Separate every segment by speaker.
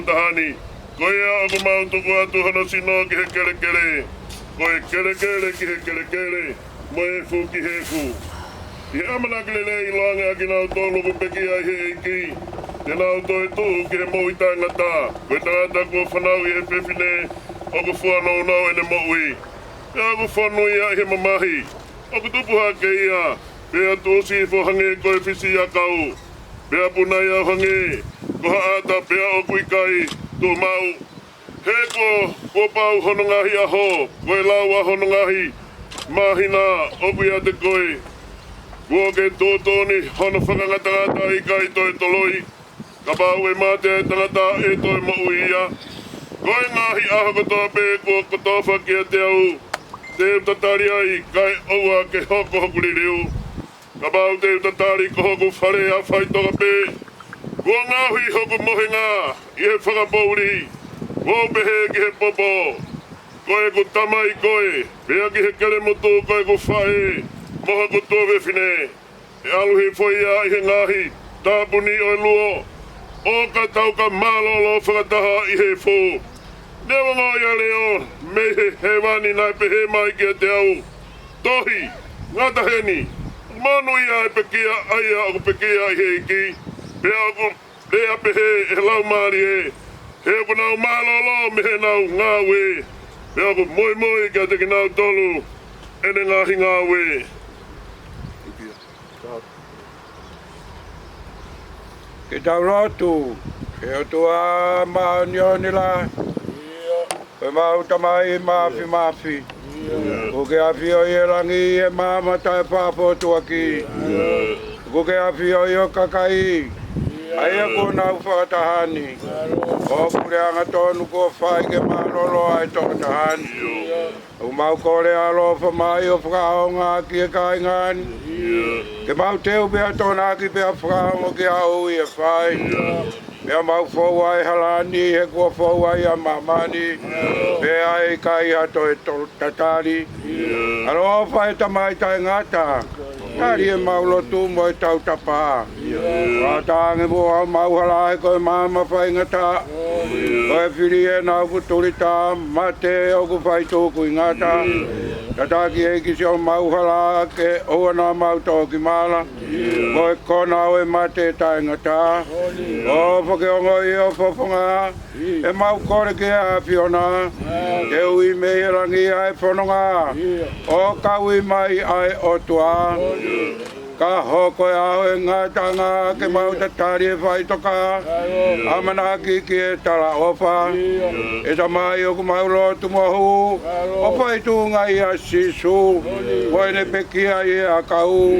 Speaker 1: tahani. Koia o ku mautuku atu hana sino ki he kere kere. Koe kere kere ki he kere kere. Mo e fu ki he fu. I amanakilele I loanga aki nau tolu ku peki ai he eiki. Te nau toi tu ki he mo I tangata. Koe tangata kua whanau I he pepine. O ku whanau nau ene mo ui. Pea ku whanu ia I he mamahi. O ku tupu hake ia. Pea tōsi fo hange koe fisi a kau. Pea puna ia hange. Ko haata pea o kuikai. Tō mau. He ko pau honongahi aho. Koe lau a honongahi. Mahina opu ia te koe. Kua ke tōtoni hono whakangatangata I kai toi toloi. Ka pau e mate e tangata e toi mo uia. Koe ngahi aho katoa pe kua katoa whakia te au. Te utatari ai kai oua ke hoko hokuri riu. Ka pau te utatari ko hoku whare a Faitoka pe. Kua ngahi hoku mohenga I he whakapouri. Kua pehe ki he popo. Koe ku tamai koe. Pea ki he kere mutu koe ku whae. Moha ku tōwe whine. E aluhi whoia I he ngahi. Tāpuni o luo. O ka tau ka mālolo whakataha I he whō. Newa ngā leo. Me he wani nai pehe mai ki te au. Tohi. Ngata heni. Manu ia e pekia aia o ku pekia I he iki. Pea ku rea pehe e lau maari e. He ku nau mālolo me he nau ngā we. Pea ku moi moi kia te ki nau tolu. Ene ngahi ngā we.
Speaker 2: Ke tau rotu, ke o tua maunioni la, e mau tamai mafi. Ko ke awhi o I e rangi e mamata e papo tuaki. Ko ke awhi o I o kakai, aia ko nau whakatahani. O kure anga tonu ko whai ke marolo ai tokatahani. O mau kore alo whamai o whakaonga ki e kai ngani. Ke mau teo bea tōna ki bea whakaonga ki au I e whai. Bea mau whauai halani he kua whauai a mamani. Bea e kai hato e tatari. Alo o whai tamai tai ngata. Tari e mau lotu mo e tau tapa. Wātāngi mo au mau halai koe mama whai ngata. Koe whiri e nau ku turita mate o ku Faitoka I ngata. Tataki e kisi o mau hala ke oana mau tōki mala. Koe kona o e mate tai ngata. O whakeongo I o whawhonga. E mau kore ke a whiona. Te ui me rangi ai whanonga. O kaui mai ai o tua. Ka hoko e aho e ngatanga ke mau tatari e Faitoka. Amanaki ki e tala ofa. E tamai o ku mau lotu mohu. O Faitoka I a sisu. Koe ne pekia I a kau.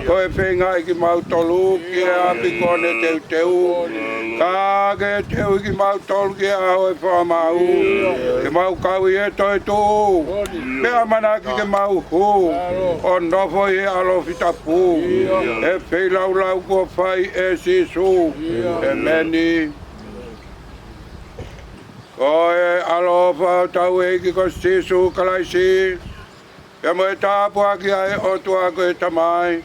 Speaker 2: Koe whenga I ki mau tolu ki e api kone teu teu. Ka ke teu ki mau tolu ki e aho e whamau. Ke mau kau I e toi tu. Pe amanaki ke mau hu. O nofo I e alofi tapu. E wheilau lau kua whai e sisu. E meni. Ko e alofa tau e ki ko sisu kalaisi. Pe mo e tāpua ki ai o tua ko e tamai.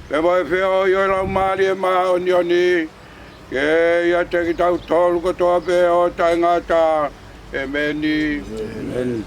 Speaker 2: Pe mo e whio I o lau maari e maha o nioni. Ke ia te ki tau tolu ko toa pe o tai ngata. E meni. Amen.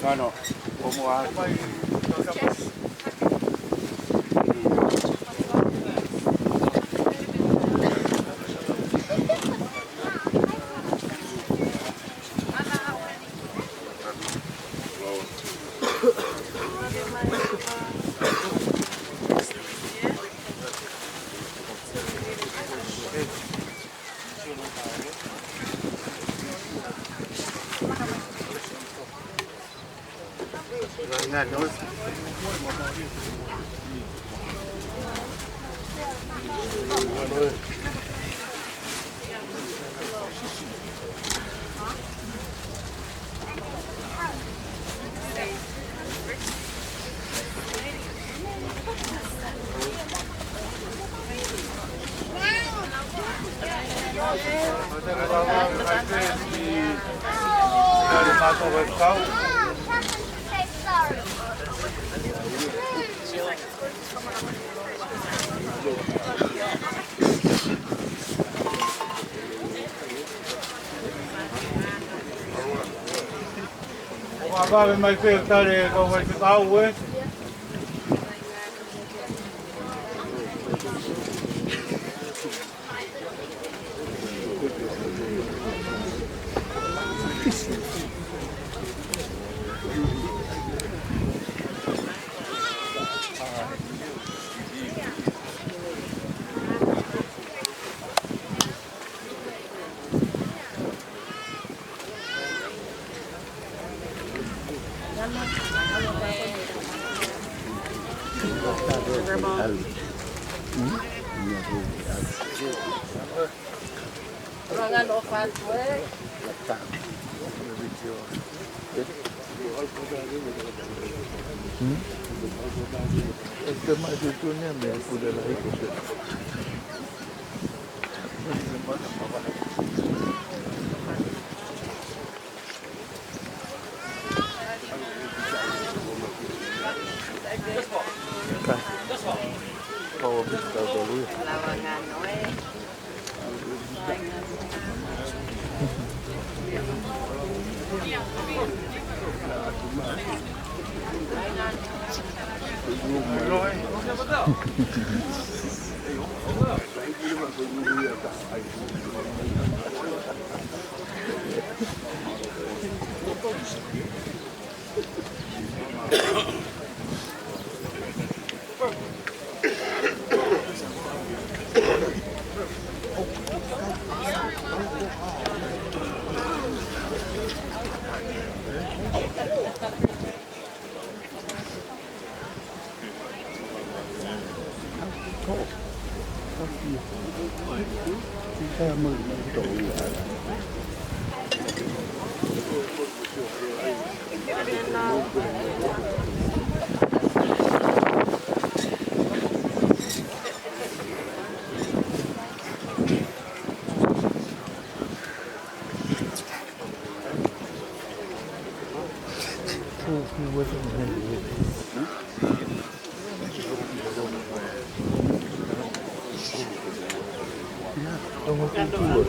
Speaker 2: Hingano, como hace.
Speaker 3: Agora mais perto de como é que está o Auck.
Speaker 4: Este mai de tunea mea cu de la Icoșe. Ca. O biscau de lui. He wasn't semua kultur.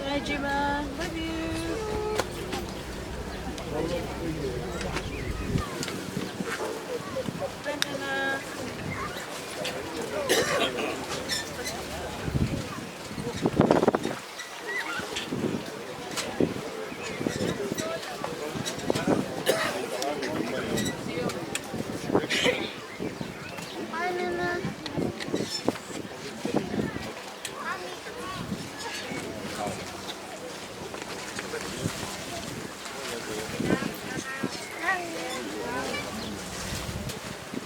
Speaker 5: Bye, Jima. Love you. Bye, Nana. Bye, Nana.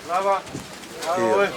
Speaker 3: Lava. Oi.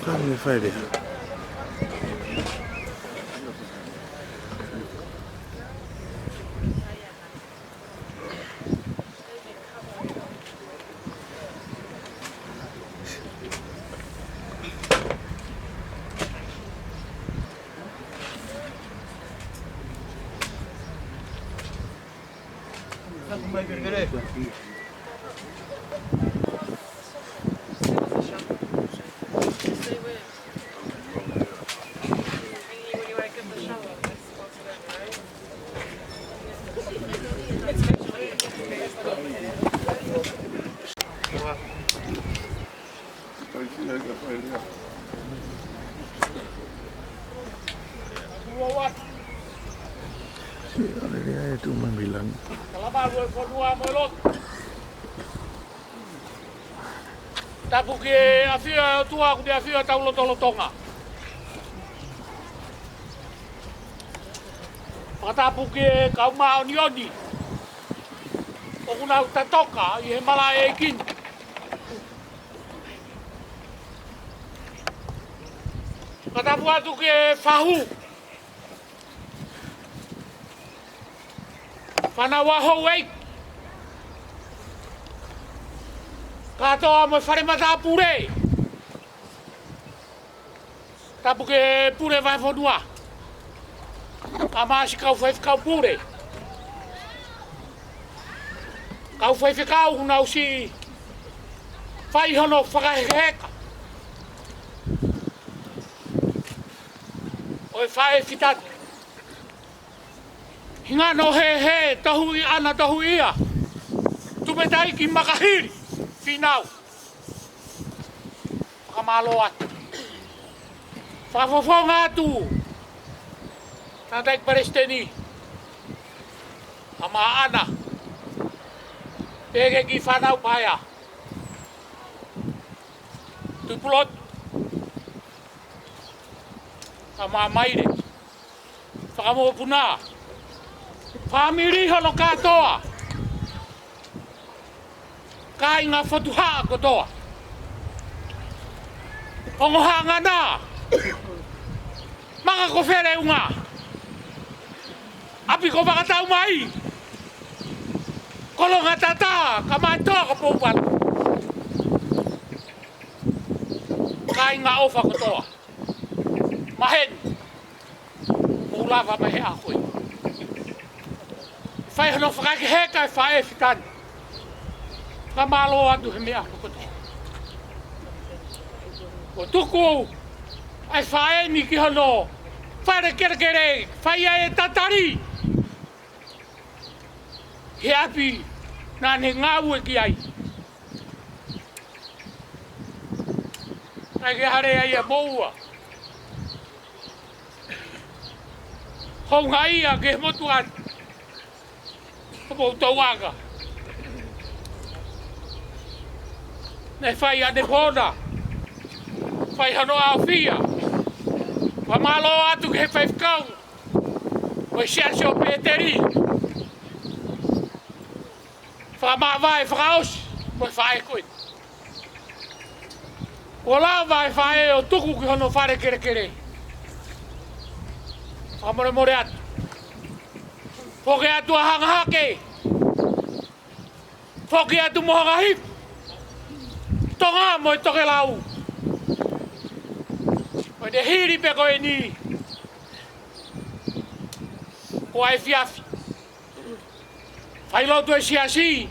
Speaker 4: Family Friday. Kaya itu membilang.
Speaker 6: Kalama lue whanua mo lot. Tapu ki a whia o tua ku te a whia tau lotolotonga. Patapu ki kauma o nioni. O kuna Faitoka i he mala e kin. Patapu atu ki whahu. Finau Auck. Katoa mo whare mata pure. Tapu ke pure vai whanua. Ka maasi kau whai pure. Kau whai whikau unau si whai hono whakaheka. Oi whai whitatu. Hingano he tahu i ana tahu ia. Tumetai ki makahiri. Finau. Kamalo atu. Whafofonga atu. Tatai paresteni. Ama ana. Pege ki whanau paya. Tupulot. Ama maire. Whakamo puna. Family hono katoa. Kai ngā whatuhaa kotoa. Ongo hanga nā. Maka ko where unga. Api ko wakatau mai. Kolonga tata, ka mai toa ka poupan. Kai ngā ofa kotoa. Mahen. Maulawa mai he a koe. Whai hono whakake heka e whae whitani. Ka malo atu he mea koto. O tuku ai whae ni ki hono. Whaere kere, whai e tatari. He api nā ne ngāu e ki ai. Ai ke hare ai a moua. Honga ia ke motu atu. Ko tauaga. Ne whai ane pōna. Whai hano a whia. Whamalo atu ke whai whakau. Wai siasio Peteri. Whamawai whakaosi. Wai whae koe. O la vai whae o tuku ki hono whare kere. Whamore atu. Poke atu a hangahake. Poke atu mohanga hip. Tonga mo toke lau. Mo te hiri pe koe ni. O ai fiafi. Whai lotu e siasi.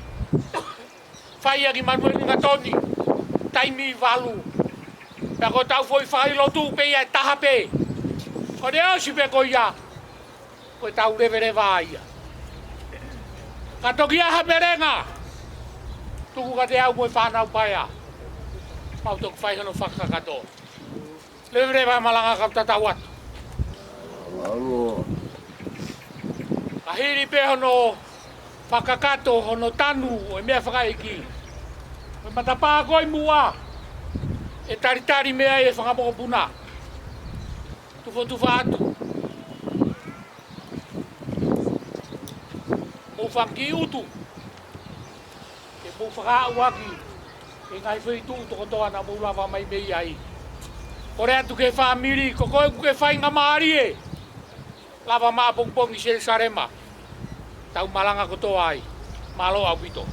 Speaker 6: Whai aki manuel nga toni. Taimi walu. Pea ko tau foi whai lotu pe ia taha pe. Ko ne osi pe koe ia. Koe tau revere ia. Ka toki aha merenga. Tuku ka te au moe whanau paia. Mau toku whai hono whakakato. Revere vai malanga ka tatau atu. Ka hiri pe hono whakakato hono tanu o e mea whakaiki. Me matapaa koi mua. E taritari mea e whakamoko puna. Tufa atu. Whanki utu. Ke mō whakau aki. Ke ngai whaitu utu kotoa na mūlawa mai mei ai. Kore atu ke whamiri, ko koe ke whainga maari e. Lava maa pongpongi se sarema. Tau malanga kotoa ai. Malo au pito.